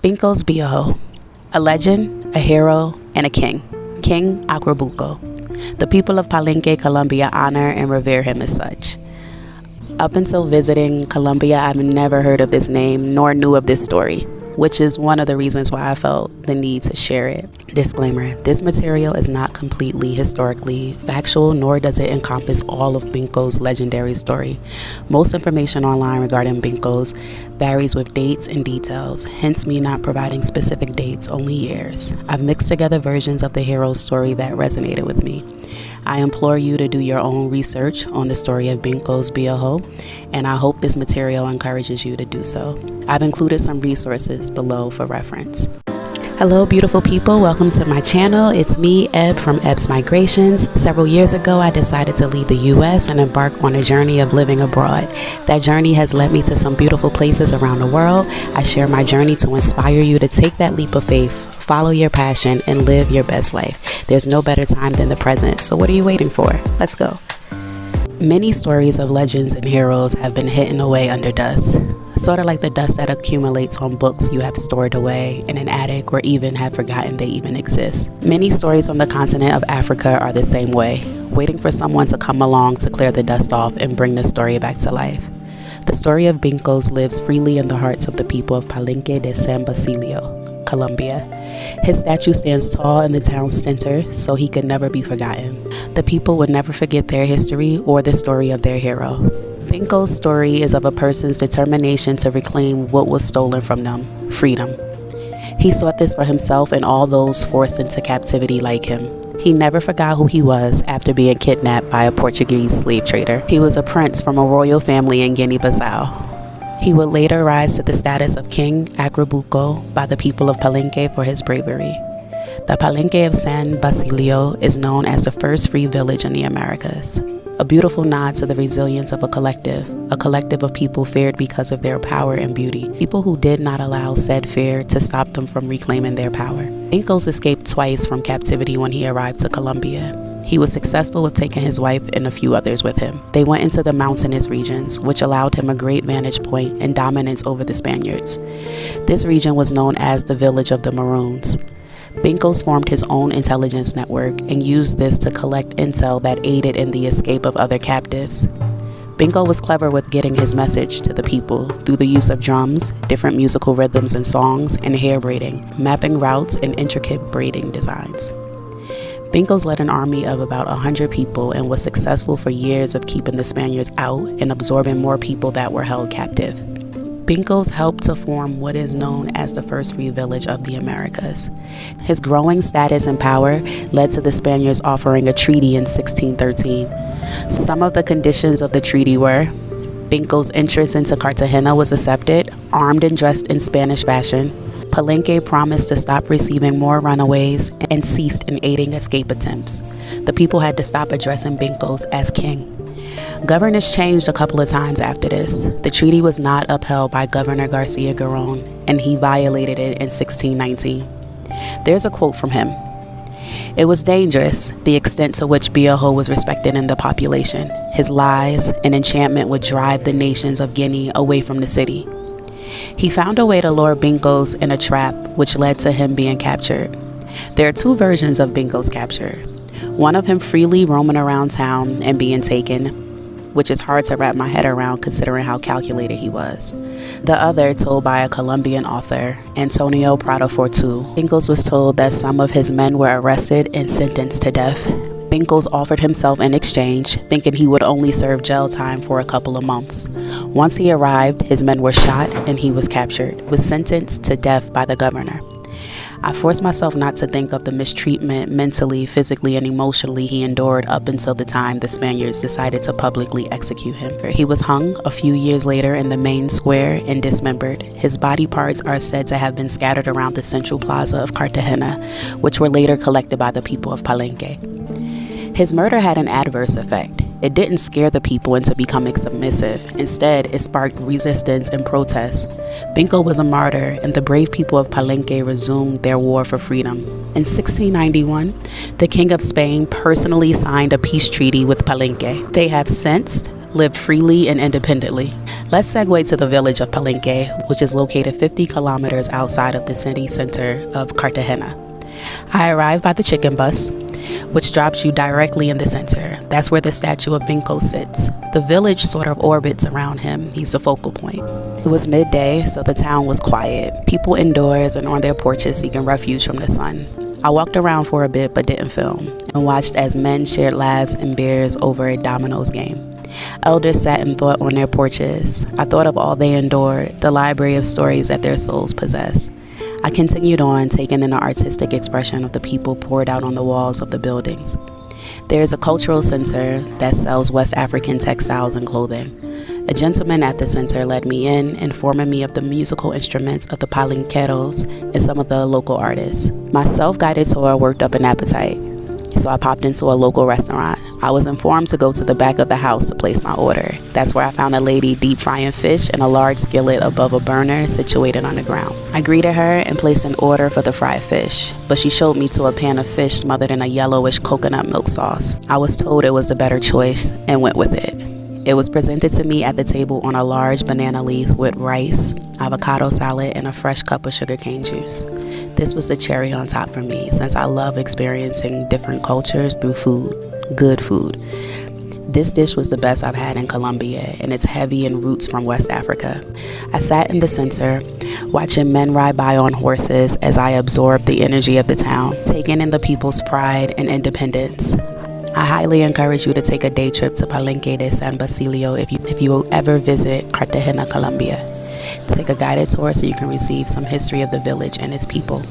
Benkos Bioho, a legend, a hero, and a king. King Acapulco. The people of Palenque, Colombia honor and revere him as such. Up until visiting Colombia, I've never heard of this name nor knew of this story, which is one of the reasons why I felt the need to share it. Disclaimer, this material is not completely historically factual, nor does it encompass all of Benkos' legendary story. Most information online regarding Benkos varies with dates and details, hence me not providing specific dates, only years. I've mixed together versions of the hero's story that resonated with me. I implore you to do your own research on the story of Benkos Bioho, and I hope this material encourages you to do so. I've included some resources below for reference. Hello beautiful people, welcome to my channel. It's me, Eb from Eb's Migrations. Several years ago I decided to leave the US and embark on a journey of living abroad. That journey has led me to some beautiful places around the world. I share my journey to inspire you to take that leap of faith, follow your passion, and live your best life. There's no better time than the present, so what are you waiting for? Let's go. Many stories of legends and heroes have been hidden away under dust. Sort of like the dust that accumulates on books you have stored away in an attic or even have forgotten they even exist. Many stories from the continent of Africa are the same way, waiting for someone to come along to clear the dust off and bring the story back to life. The story of Benkos lives freely in the hearts of the people of Palenque de San Basilio, Colombia. His statue stands tall in the town's center, so he could never be forgotten. The people would never forget their history or the story of their hero. Benkos' story is of a person's determination to reclaim what was stolen from them, freedom. He sought this for himself and all those forced into captivity like him. He never forgot who he was after being kidnapped by a Portuguese slave trader. He was a prince from a royal family in Guinea Bissau. He would later rise to the status of King Acapulco by the people of Palenque for his bravery. The Palenque of San Basilio is known as the first free village in the Americas. A beautiful nod to the resilience of a collective of people feared because of their power and beauty, people who did not allow said fear to stop them from reclaiming their power. Benkos escaped twice from captivity when he arrived to Colombia. He was successful with taking his wife and a few others with him. They went into the mountainous regions, which allowed him a great vantage point and dominance over the Spaniards. This region was known as the village of the Maroons. Benkos formed his own intelligence network and used this to collect intel that aided in the escape of other captives. Benkos was clever with getting his message to the people through the use of drums, different musical rhythms and songs, and hair braiding, mapping routes and intricate braiding designs. Benkos led an army of about 100 people and was successful for years of keeping the Spaniards out and absorbing more people that were held captive. Benkos helped to form what is known as the first free village of the Americas. His growing status and power led to the Spaniards offering a treaty in 1613. Some of the conditions of the treaty were: Benkos' entrance into Cartagena was accepted, armed and dressed in Spanish fashion. Palenque promised to stop receiving more runaways and ceased in aiding escape attempts. The people had to stop addressing Benkos as king. Governors changed a couple of times after this. The treaty was not upheld by Governor Garcia Garon, and he violated it in 1619. There's a quote from him. It was dangerous, the extent to which Bioho was respected in the population. His lies and enchantment would drive the nations of Guinea away from the city. He found a way to lure Benkos in a trap, which led to him being captured. There are two versions of Benkos' capture. One of him freely roaming around town and being taken, which is hard to wrap my head around considering how calculated he was. The other, told by a Colombian author, Antonio Prado Fortu. Benkos was told that some of his men were arrested and sentenced to death. Benkos offered himself in exchange, thinking he would only serve jail time for a couple of months. Once he arrived, his men were shot and he was captured, was sentenced to death by the governor. I forced myself not to think of the mistreatment mentally, physically, and emotionally he endured up until the time the Spaniards decided to publicly execute him. He was hung a few years later in the main square and dismembered. His body parts are said to have been scattered around the central plaza of Cartagena, which were later collected by the people of Palenque. His murder had an adverse effect. It didn't scare the people into becoming submissive. Instead, it sparked resistance and protest. Benkos was a martyr, and the brave people of Palenque resumed their war for freedom. In 1691, the King of Spain personally signed a peace treaty with Palenque. They have since lived freely and independently. Let's segue to the village of Palenque, which is located 50 kilometers outside of the city center of Cartagena. I arrived by the chicken bus, which drops you directly in the center. That's where the statue of Benkos sits. The village sort of orbits around him. He's the focal point. It was midday, so the town was quiet. People indoors and on their porches seeking refuge from the sun. I walked around for a bit but didn't film, and watched as men shared laughs and beers over a dominoes game. Elders sat and thought on their porches. I thought of all they endured, the library of stories that their souls possess. I continued on, taking in the artistic expression of the people poured out on the walls of the buildings. There is a cultural center that sells West African textiles and clothing. A gentleman at the center led me in, informing me of the musical instruments of the palenqueros and some of the local artists. My self-guided tour worked up an appetite, so I popped into a local restaurant. I was informed to go to the back of the house to place my order. That's where I found a lady deep frying fish in a large skillet above a burner situated on the ground. I greeted her and placed an order for the fried fish, but she showed me to a pan of fish smothered in a yellowish coconut milk sauce. I was told it was the better choice and went with it. It was presented to me at the table on a large banana leaf with rice, avocado salad, and a fresh cup of sugarcane juice. This was the cherry on top for me, since I love experiencing different cultures through food, good food. This dish was the best I've had in Colombia, and it's heavy in roots from West Africa. I sat in the center, watching men ride by on horses as I absorbed the energy of the town, taking in the people's pride and independence. I highly encourage you to take a day trip to Palenque de San Basilio if you ever visit Cartagena, Colombia. Take a guided tour so you can receive some history of the village and its people.